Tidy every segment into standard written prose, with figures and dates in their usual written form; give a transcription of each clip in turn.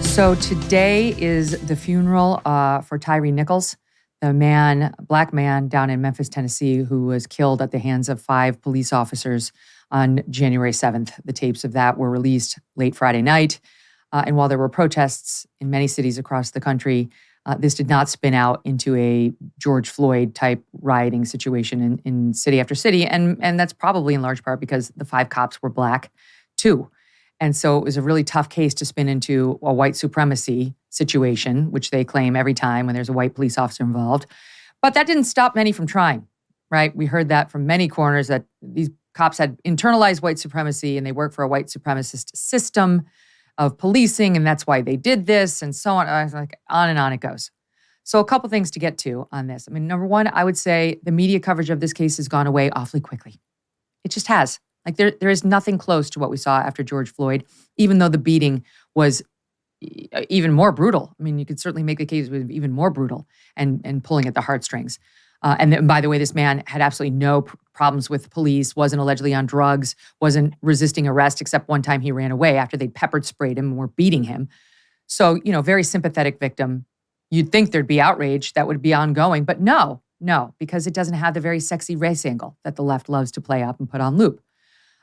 So today is the funeral for Tyre Nichols, the black man down in Memphis, Tennessee, who was killed at the hands of 5 police officers on January 7th. The tapes of that were released late Friday night. And while there were protests in many cities across the country, this did not spin out into a George Floyd type rioting situation in city after city. And that's probably in large part because the 5 cops were black too. And so it was a really tough case to spin into a white supremacy situation, which they claim every time when there's a white police officer involved. But that didn't stop many from trying, right? We heard that from many corners that these cops had internalized white supremacy and they work for a white supremacist system of policing, and that's why they did this, and so on. I was like, on and on it goes. So a couple things to get to on this. I mean, number one, I would say the media coverage of this case has gone away awfully quickly. It just has. Like there is nothing close to what we saw after George Floyd, even though the beating was even more brutal. I mean, you could certainly make the case it was even more brutal and pulling at the heartstrings. And then, by the way, this man had absolutely no problems with police, wasn't allegedly on drugs, wasn't resisting arrest, except one time he ran away after they peppered sprayed him and were beating him. So, very sympathetic victim. You'd think there'd be outrage that would be ongoing, but no, because it doesn't have the very sexy race angle that the left loves to play up and put on loop.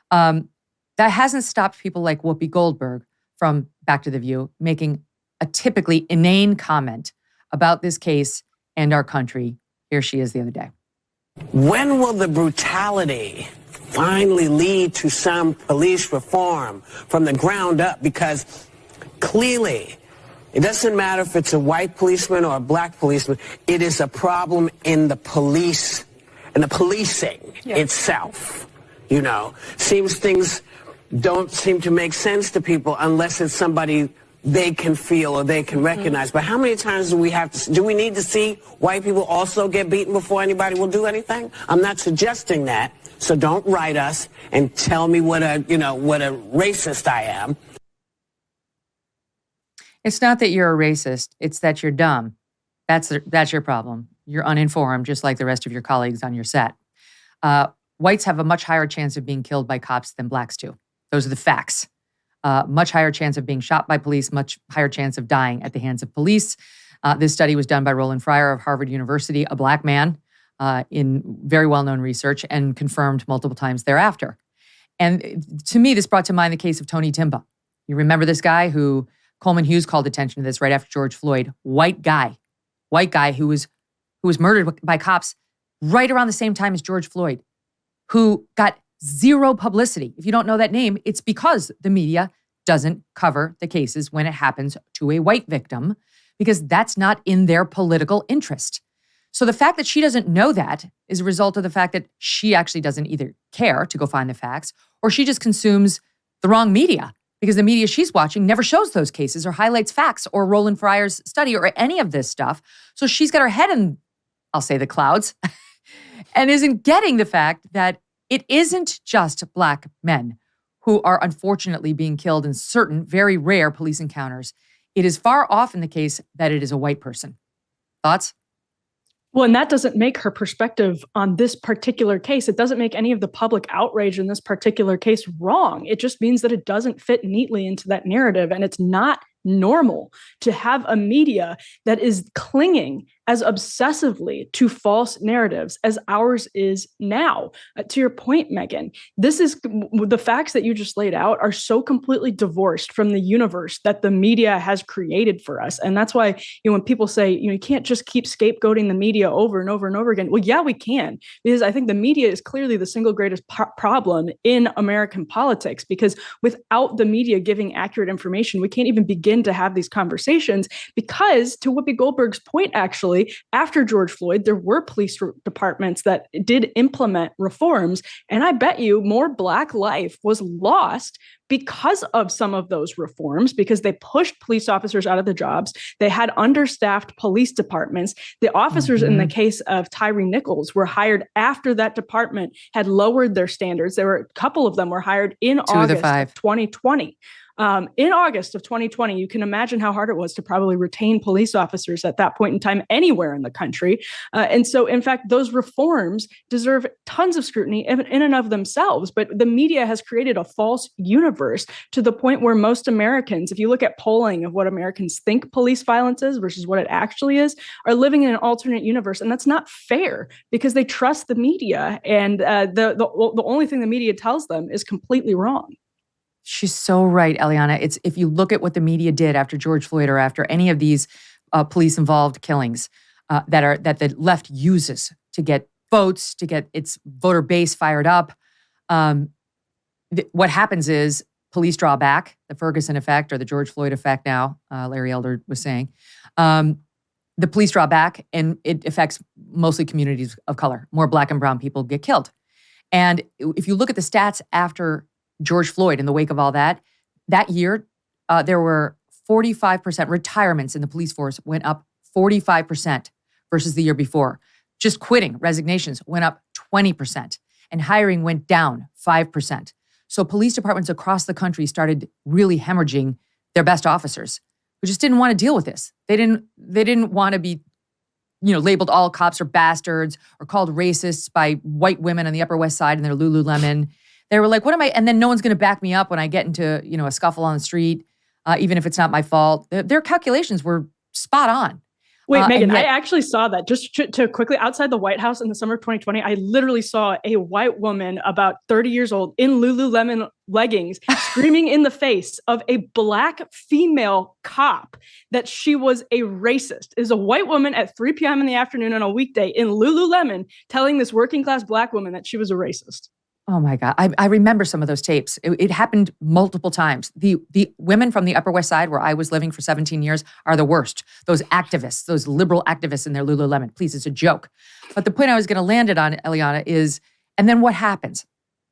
That hasn't stopped people like Whoopi Goldberg from Back to the View making a typically inane comment about this case and our country. Here she is the other day. When will the brutality finally lead to some police reform from the ground up? Because clearly, it doesn't matter if it's a white policeman or a black policeman, it is a problem in the police and the policing itself. Seems things don't seem to make sense to people unless it's somebody they can feel or they can recognize. But how many times do we need to see white people also get beaten before anybody will do anything? I'm not suggesting that. So don't write us and tell me what a racist I am. It's not that you're a racist. It's that you're dumb. That's your problem. You're uninformed, just like the rest of your colleagues on your set. Whites have a much higher chance of being killed by cops than blacks do. Those are the facts. Much higher chance of being shot by police, much higher chance of dying at the hands of police. This study was done by Roland Fryer of Harvard University, a black man, in very well-known research, and confirmed multiple times thereafter. And to me, this brought to mind the case of Tony Timba. You remember this guy who Coleman Hughes called attention to this right after George Floyd. White guy who was murdered by cops right around the same time as George Floyd, who got zero publicity. If you don't know that name, it's because the media doesn't cover the cases when it happens to a white victim, because that's not in their political interest. So the fact that she doesn't know that is a result of the fact that she actually doesn't either care to go find the facts, or she just consumes the wrong media, because the media she's watching never shows those cases or highlights facts or Roland Fryer's study or any of this stuff. So she's got her head in, I'll say, the clouds and isn't getting the fact that it isn't just black men who are unfortunately being killed in certain very rare police encounters. It is far often the case that it is a white person. Thoughts? Well, and that doesn't make her perspective on this particular case. It doesn't make any of the public outrage in this particular case wrong. It just means that it doesn't fit neatly into that narrative. And it's not normal to have a media that is clinging as obsessively to false narratives as ours is now. To your point, Megyn, the facts that you just laid out are so completely divorced from the universe that the media has created for us. And that's why, when people say, you can't just keep scapegoating the media over and over and over again. Well, yeah, we can, because I think the media is clearly the single greatest problem in American politics, because without the media giving accurate information, we can't even begin to have these conversations. Because to Whoopi Goldberg's point, actually, after George Floyd, there were police departments that did implement reforms. And I bet you more Black life was lost because of some of those reforms, because they pushed police officers out of the jobs. They had understaffed police departments. The officers in the case of Tyre Nichols were hired after that department had lowered their standards. There were a couple of them were hired in August of 2020. in August of 2020. You can imagine how hard it was to probably retain police officers at that point in time anywhere in the country. And so, in fact, those reforms deserve tons of scrutiny in and of themselves. But the media has created a false universe to the point where most Americans, if you look at polling of what Americans think police violence is versus what it actually is, are living in an alternate universe. And that's not fair because they trust the media. And the only thing the media tells them is completely wrong. She's so right, Eliana. It's if you look at what the media did after George Floyd or after any of these police-involved killings that the left uses to get votes, to get its voter base fired up, what happens is police draw back, the Ferguson effect or the George Floyd effect now, Larry Elder was saying. The police draw back and it affects mostly communities of color. More Black and brown people get killed. And if you look at the stats after George Floyd in the wake of all that year, there were 45% retirements in the police force went up 45% versus the year before. Just quitting, resignations went up 20% and hiring went down 5%. So police departments across the country started really hemorrhaging their best officers who just didn't want to deal with this. They didn't want to be, labeled all cops are bastards or called racists by white women on the Upper West Side in their Lululemon. They were like, what am I? And then no one's going to back me up when I get into, a scuffle on the street, even if it's not my fault. Their calculations were spot on. Wait, Megyn, I actually saw that. Just to quickly, outside the White House in the summer of 2020, I literally saw a white woman about 30 years old in Lululemon leggings screaming in the face of a Black female cop that she was a racist. It is a white woman at 3 p.m. in the afternoon on a weekday in Lululemon telling this working class Black woman that she was a racist. Oh my God. I remember some of those tapes. It happened multiple times. The women from the Upper West Side where I was living for 17 years are the worst. Those activists, those liberal activists in their Lululemon. Please, it's a joke. But the point I was going to land it on, Eliana, is, and then what happens?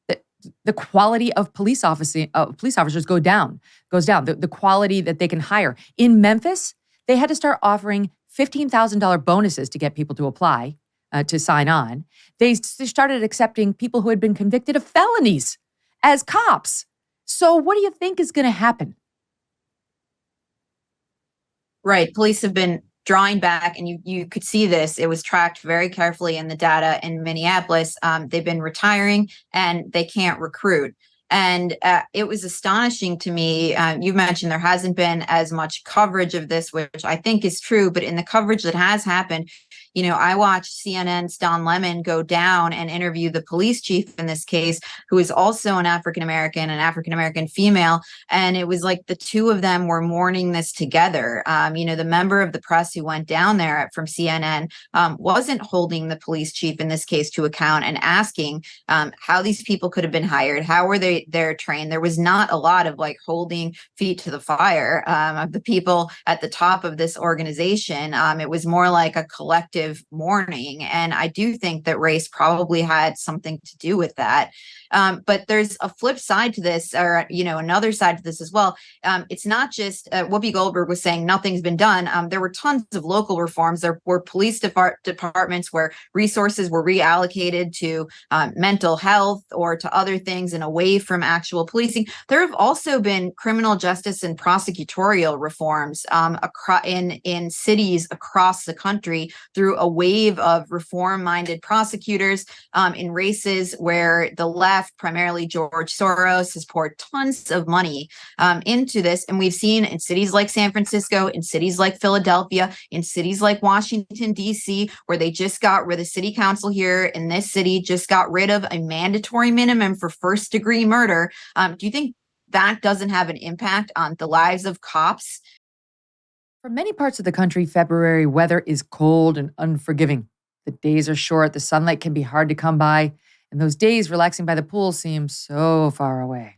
The quality of police officers goes down. The quality that they can hire. In Memphis, they had to start offering $15,000 bonuses to get people to apply. To sign on, they started accepting people who had been convicted of felonies as cops. So what do you think is going to happen? Right. Police have been drawing back, and you could see this. It was tracked very carefully in the data in Minneapolis. They've been retiring, and they can't recruit. And it was astonishing to me. You mentioned there hasn't been as much coverage of this, which I think is true. But in the coverage that has happened, I watched CNN's Don Lemon go down and interview the police chief in this case, who is also an African-American female. And it was like the two of them were mourning this together. The member of the press who went down there from CNN wasn't holding the police chief in this case to account and asking how these people could have been hired. How were they're trained? There was not a lot of holding feet to the fire of the people at the top of this organization. It was more like a collective mourning. And I do think that race probably had something to do with that. But there's a flip side to this, or, another side to this as well. It's not just Whoopi Goldberg was saying nothing's been done. There were tons of local reforms. There were police departments where resources were reallocated to mental health or to other things and away from actual policing. There have also been criminal justice and prosecutorial reforms in cities across the country through a wave of reform-minded prosecutors in races where the left, primarily George Soros, has poured tons of money into this. And we've seen in cities like San Francisco, in cities like Philadelphia, in cities like Washington, D.C., where the city council here in this city just got rid of a mandatory minimum for first-degree murder. Do you think that doesn't have an impact on the lives of cops? For many parts of the country, February weather is cold and unforgiving. The days are short, the sunlight can be hard to come by, and those days relaxing by the pool seem so far away.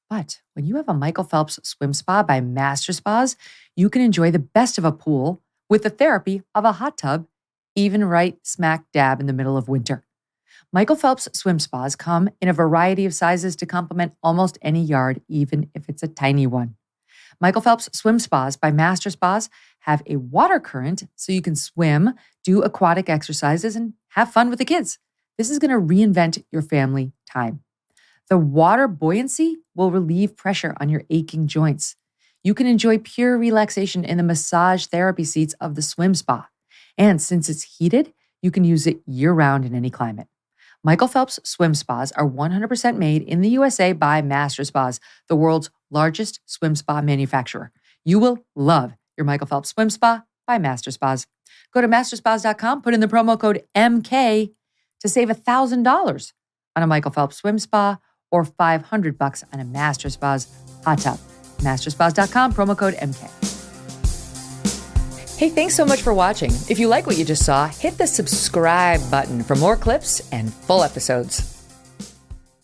But when you have a Michael Phelps swim spa by Master Spas, you can enjoy the best of a pool with the therapy of a hot tub, even right smack dab in the middle of winter. Michael Phelps swim spas come in a variety of sizes to complement almost any yard, even if it's a tiny one. Michael Phelps swim spas by Master Spas have a water current so you can swim, do aquatic exercises, and have fun with the kids. This is going to reinvent your family time. The water buoyancy will relieve pressure on your aching joints. You can enjoy pure relaxation in the massage therapy seats of the swim spa. And since it's heated, you can use it year-round in any climate. Michael Phelps swim spas are 100% made in the USA by Master Spas, the world's largest swim spa manufacturer. You will love your Michael Phelps swim spa by Master Spas. Go to masterspas.com, put in the promo code MK to save $1,000 on a Michael Phelps swim spa or $500 on a Master Spas hot tub. masterspas.com, promo code MK. Hey, thanks so much for watching. If you like what you just saw, hit the subscribe button for more clips and full episodes.